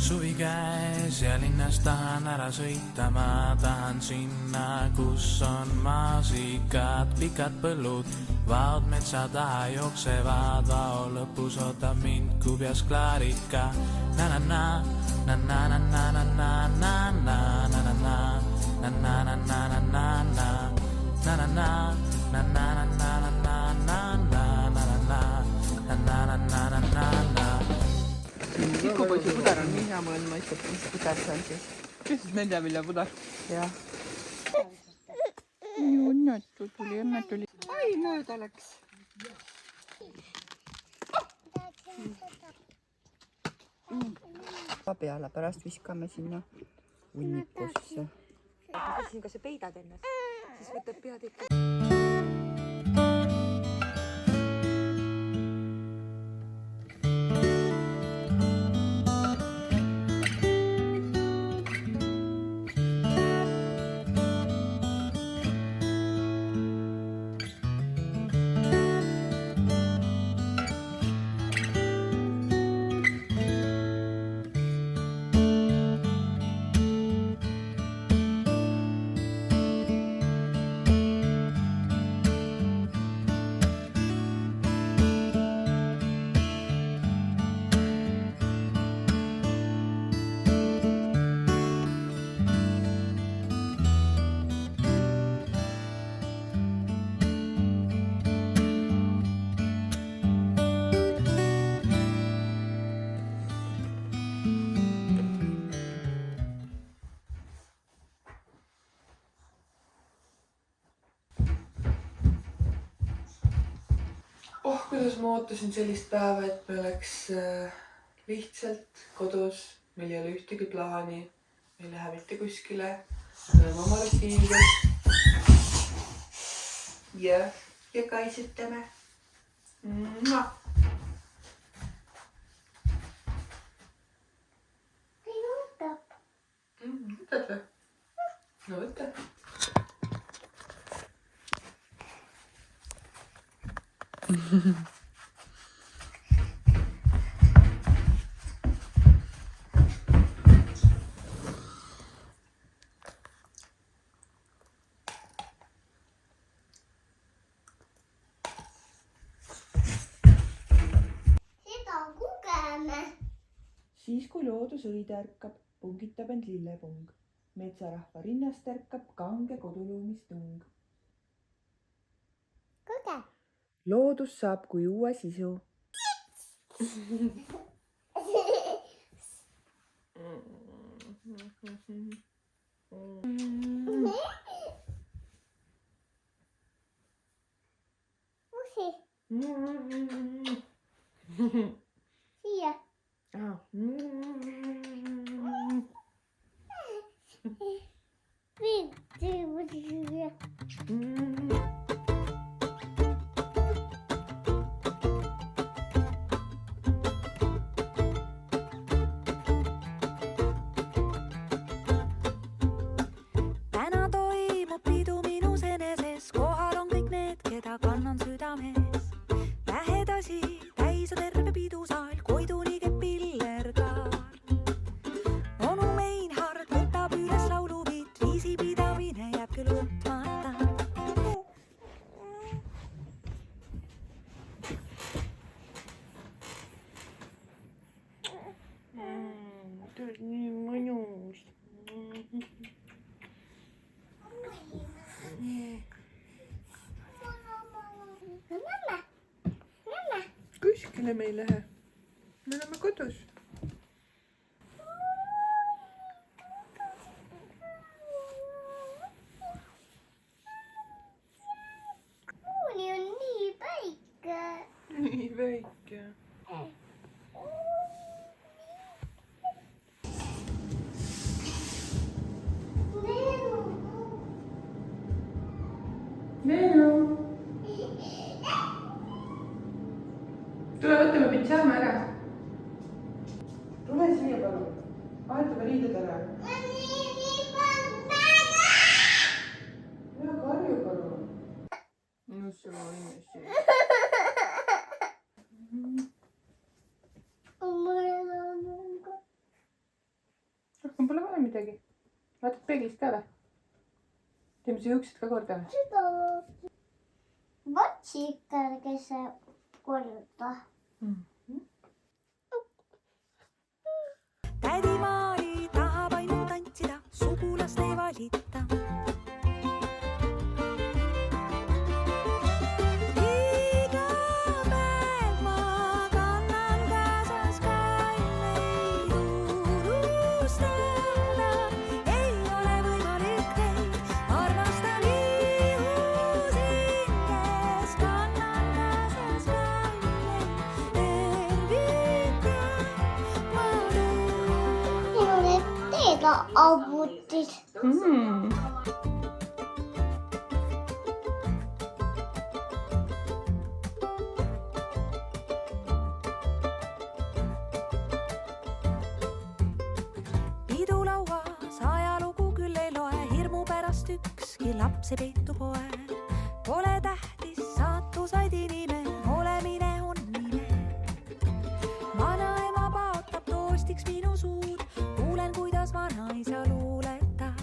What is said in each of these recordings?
Suvi käes ja linnas tahan ära sõita, ma tahan sinna, kus on maasikad, pikad põllud, vaod metsa taha jooksevad, vao lõpus ootab mind kubjas klaarika. Na-na-na, na-na-na-na-na-na-na-na, na-na-na, na-na-na-na-na-na-na, na-na-na, na-na-na-na-na-na-na-na-na-na-na-na-na-na-na-na-na. Tikupoisi pudar on nii hea, ma olen mõistnud, mis pudar see on siis. Kes siis neljavilja pudar? Jah. Nii õnnetu tuli. Ai, mööda läks. Peale pärast viskame sinna hunnikusse. Küsin, kas sa peidad ennast, siis võtad pead ikka. Kuidas ma ootasin sellist päeva, et me oleks lihtsalt kodus, meil ei ole ühtegi plaani, me ei lähe mitte kuskile, me oleme oma rutiinides ja kaitsutame. Võtad või? No võta. Siis kui loodus õide ärkab, pungitab end lillepung. Metsarahva rinnast ärkab kange koduloomist tung. Loodus saab kui uue sisu. Siia. Täna toimub pidu minus eneses, kohal on kõik need, keda kannan südames. Lähedasi täis on terve pidusaal, Koiduni käib pillerkaar. Onu Meinhard võtab üles lauluviit, viisipidamine jääb küll võtmata. Tuli nii mõnus. Kuskile me ei lähe. Me oleme kodus. Uuni on nii väike. Nii väike. Neenu. Tule võtame pidžaama ära. Tule siia palun. Vahetame riided ära. Ja karju palun. No see on see. midagi. Vaatad peeglist ka või? Teeme su juuksed ka korda või? Seda vatsi ikka, kes see korda. tädimaa ei tahab ainult tantsida, sugulast ei valita. Iga päev ma kannan kaasas kalleid unustada. Ei ole võimalik teid armastan ihusin, kes kannan kaasas kalleid tervita ma Minule teega avutis. pidulauas ajalugu küll ei loe, hirmu pärast ükski laps ei peitu poe. Pole tähtis saatus, vaid inimene, olemine on ime. Vanaema paotab toostiks minu suud, kuulen, kuidas vanaisa luuletab.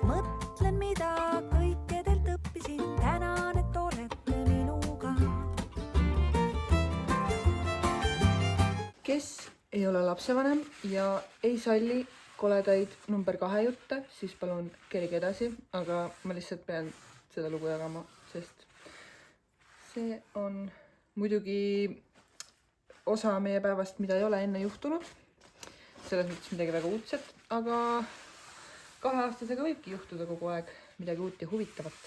Mõtlen, mida kõikedelt õppisin, tänan, et olete minuga. Kes ei ole lapsevanem ja ei salli koledaid number 2 jutte, siis palun kerige edasi, aga ma lihtsalt pean seda lugu jagama, sest see on muidugi osa meie päevast, mida ei ole enne juhtunud. Selles mõttes midagi väga uudset, aga 2-aastasega võibki juhtuda kogu aeg midagi uut ja huvitavat.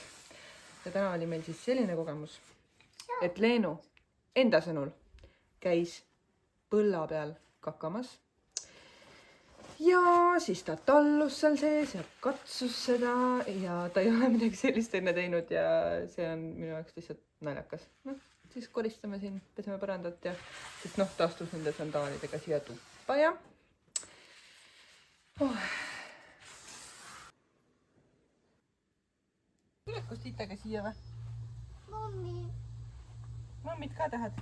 Ja täna oli meil siis selline kogemus, et Leenu enda sõnul käis põlla peal kakamas. Ja siis ta tallus seal sees ja katsus seda ja ta ei ole midagi sellist enne teinud ja see on minu jaoks lihtsalt naljakas. Siis koristame siin, peseme põrandat ja siis ta astus nende sandaalidega siia tuppa ja Tuled koos Tiitaga siia või? Mammid ka tahad?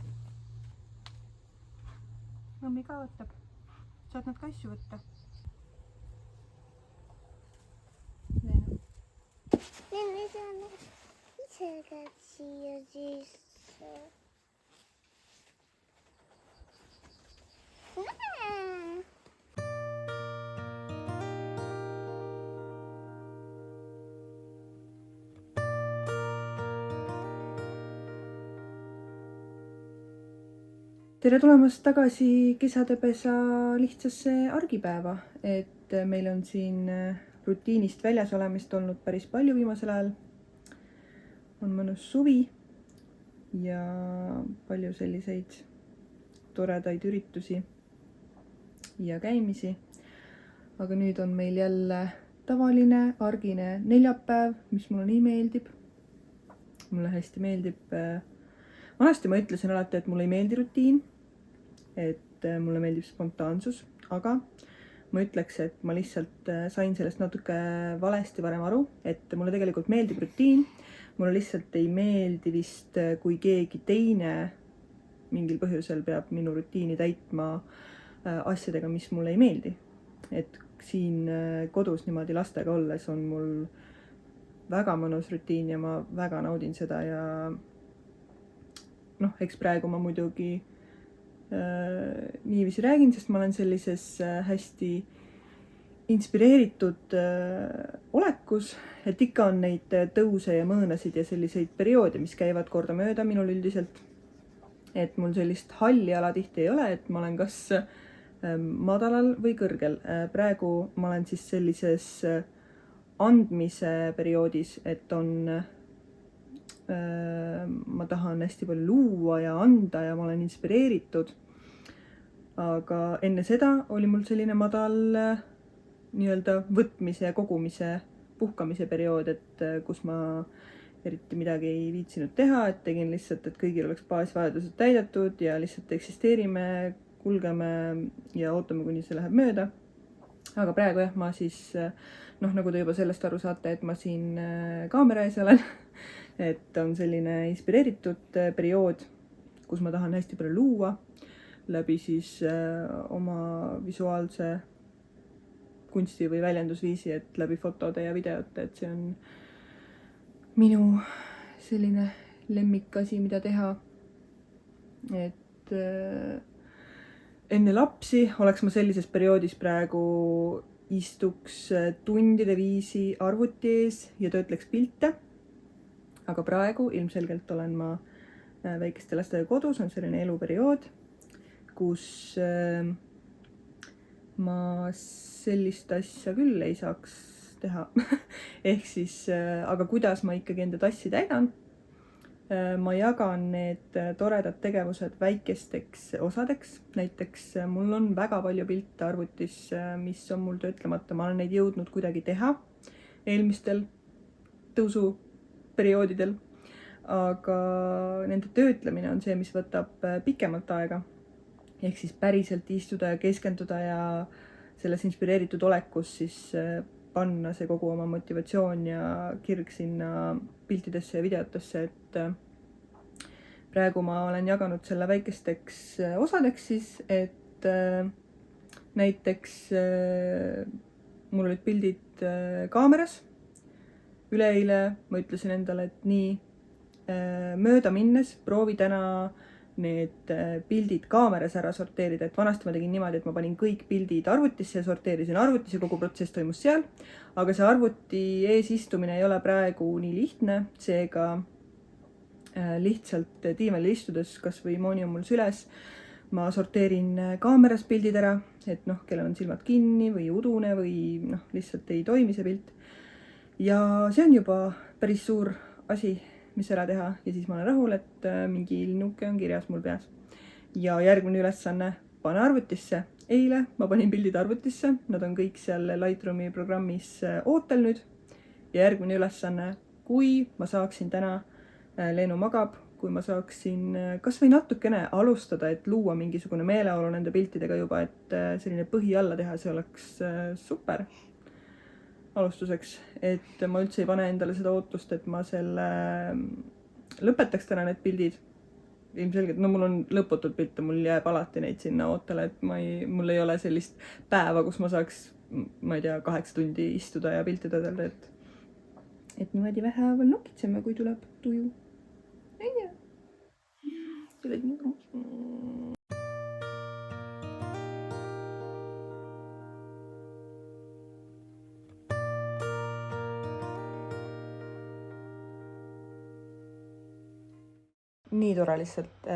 Mammi ka võtab. Saad nad ka asju võtta? Leenu ise käib siia sisse. tere tulemast tagasi Kesadepesa lihtsasse argipäeva, et meil on siin rutiinist väljas olemist olnud päris palju viimasel ajal. On mõnus suvi ja palju selliseid toredaid üritusi ja käimisi. Aga nüüd on meil jälle tavaline argine neljapäev, mis mulle nii meeldib. Mulle hästi meeldib. Vanasti ma ütlesin alati, et mulle ei meeldi rutiin, et mulle meeldib spontaansus, aga ma ütleks, et ma lihtsalt sain sellest natuke valesti varem aru, et mulle tegelikult meeldib rutiin. Mulle lihtsalt ei meeldi vist, kui keegi teine mingil põhjusel peab minu rutiini täitma asjadega, mis mulle ei meeldi. Et siin kodus niimoodi lastega olles on mul väga mõnus rutiin ja ma väga naudin seda ja eks praegu ma muidugi niiviisi räägin, sest ma olen sellises hästi inspireeritud olekus, et ikka on neid tõuse ja mõõnasid ja selliseid perioode, mis käivad kordamööda minul üldiselt. Et mul sellist halli ala tihti ei ole, et ma olen kas madalal või kõrgel. Praegu ma olen siis sellises andmise perioodis, et on ma tahan hästi palju luua ja anda ja ma olen inspireeritud. Aga enne seda oli mul selline madal nii-öelda võtmise ja kogumise, puhkamise periood, et kus ma eriti midagi ei viitsinud teha, et tegin lihtsalt, et kõigil oleks baasvajadused täidetud ja lihtsalt eksisteerime, kulgeme ja ootame, kuni see läheb mööda. Aga praegu jah, ma siis, nagu te juba sellest aru saate, et ma siin kaamera ees olen. Et on selline inspireeritud periood, kus ma tahan hästi palju luua läbi siis oma visuaalse kunsti või väljendusviisi, et läbi fotode ja videote, et see on minu selline lemmikasi, mida teha. Et enne lapsi oleks ma sellises perioodis praegu istuks tundide viisi arvuti ees ja töötleks pilte. Aga praegu ilmselgelt olen ma väikeste lastega kodus, on selline eluperiood, kus ma sellist asja küll ei saaks teha. Ehk siis, aga kuidas ma ikkagi enda tassi täidan? Ma jagan need toredad tegevused väikesteks osadeks. Näiteks mul on väga palju pilte arvutis, mis on mul töötlemata. Ma olen neid jõudnud kuidagi teha eelmistel tõusuperioodidel. Aga nende töötlemine on see, mis võtab pikemalt aega. Ehk siis päriselt istuda ja keskenduda ja selles inspireeritud olekus siis panna see kogu oma motivatsioon ja kirg sinna piltidesse ja videotesse, et praegu ma olen jaganud selle väikesteks osadeks siis, et näiteks mul olid pildid kaameras. Üleeile ma ütlesin endale, et nii mööda minnes proovi täna need pildid kaameras ära sorteerida, et vanasti ma tegin niimoodi, et ma panin kõik pildid arvutisse ja sorteerisin arvutis ja kogu protsess toimus seal. Aga see arvuti ees istumine ei ole praegu nii lihtne, seega lihtsalt diivanil istudes, kas või mooni on mul süles, ma sorteerin kaameras pildid ära, et kellel on silmad kinni või udune või lihtsalt ei toimi see pilt. Ja see on juba päris suur asi, mis ära teha ja siis ma olen rahul, et mingi ilnuke on kirjas mul peas. Ja järgmine ülesanne, pane arvutisse. Eile ma panin pildid arvutisse, nad on kõik seal Lightroomi programmis ootel nüüd. Ja järgmine ülesanne, kui ma saaksin täna, Leenu magab, kui ma saaksin kas või natukene alustada, et luua mingisugune meeleolu nende piltidega juba, et selline põhi alla teha, see oleks super alustuseks, et ma üldse ei pane endale seda ootust, et ma selle lõpetaks täna need pildid. Ilmselgelt, mul on lõputud pilte, mul jääb alati neid sinna ootele, et mul ei ole sellist päeva, kus ma saaks, ma ei tea, 8 tundi istuda ja pilti töödelda, et niimoodi vähehaaval nokitseme, kui tuleb tuju. Ei tea. Tuled nii kuus. Nii tore lihtsalt.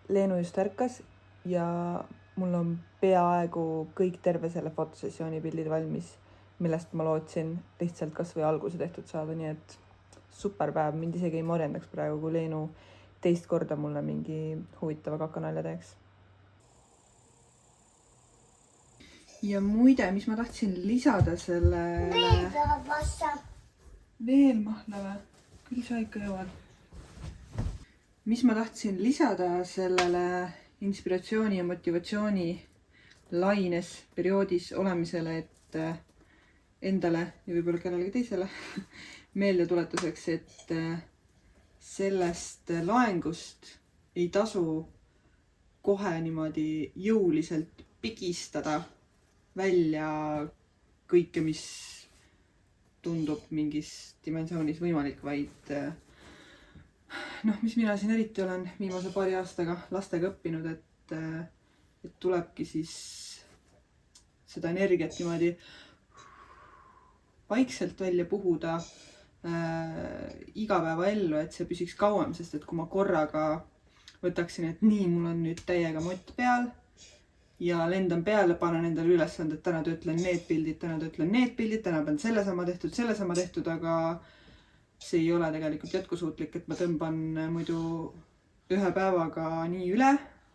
Leenu just ärkas ja mul on peaaegu kõik terve selle fotosessiooni pildid valmis, millest ma lootsin lihtsalt kas või alguse tehtud saada, nii et super päev. Mind isegi ei morjendaks praegu, kui Leenu teist korda mulle mingi huvitava kakanalja teeks. Ja muide, mis ma tahtsin lisada selle... Veel mahla või? Küll sa ikka jõuad. Mis ma tahtsin lisada sellele inspiratsiooni ja motivatsiooni laines perioodis olemisele, et endale ja võib-olla kellelegi teisele meelde tuletuseks, et sellest laengust ei tasu kohe niimoodi jõuliselt pigistada välja kõike, mis tundub mingis dimensioonis võimalik, vaid mis mina siin eriti olen viimase paari aastaga lastega õppinud, et tulebki siis seda energiat niimoodi vaikselt välja puhuda igapäevaellu, et see püsiks kauem, sest et kui ma korraga võtaksin, et nii, mul on nüüd täiega mott peal ja lendan peale, panen endale ülesanded, täna töötlen need pildid, täna pean selle sama tehtud, aga see ei ole tegelikult jätkusuutlik, et ma tõmban muidu ühe päevaga nii üle,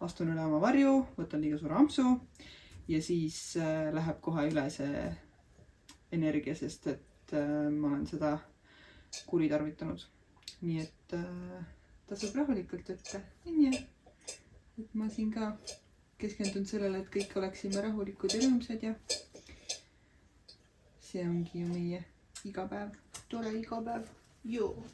astun üle oma varju, võtan liiga suure ampsu ja siis läheb kohe üle see energia, sest et ma olen seda kuritarvitanud. Nii et tasub rahulikult võtta. Et ma siin ka keskendun sellele, et kõik oleksime rahulikud ja rõõmsad ja see ongi ju meie igapäev, tore igapäev. Joo.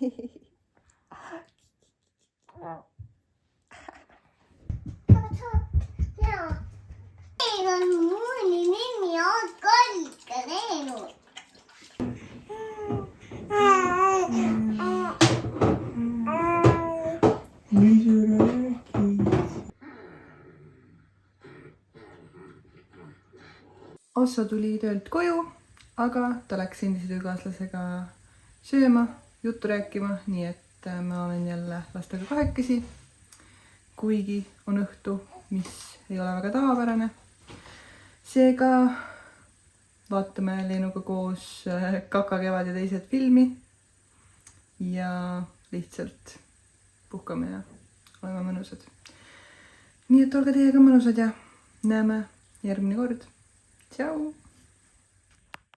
Meil on muuni nimi on Kalke Neenu. Osso tuli töölt koju, aga ta läks endise töökaaslasega sööma, juttu rääkima, nii et ma olen jälle lastega kahekesi. Kuigi on õhtu, mis ei ole väga tavapärane. Seega vaatame Leenuga koos Kakakevad ja teised filmi ja lihtsalt puhkame ja oleme mõnusad. Nii et olge teiega mõnusad ja näeme järgmine kord. Tšau!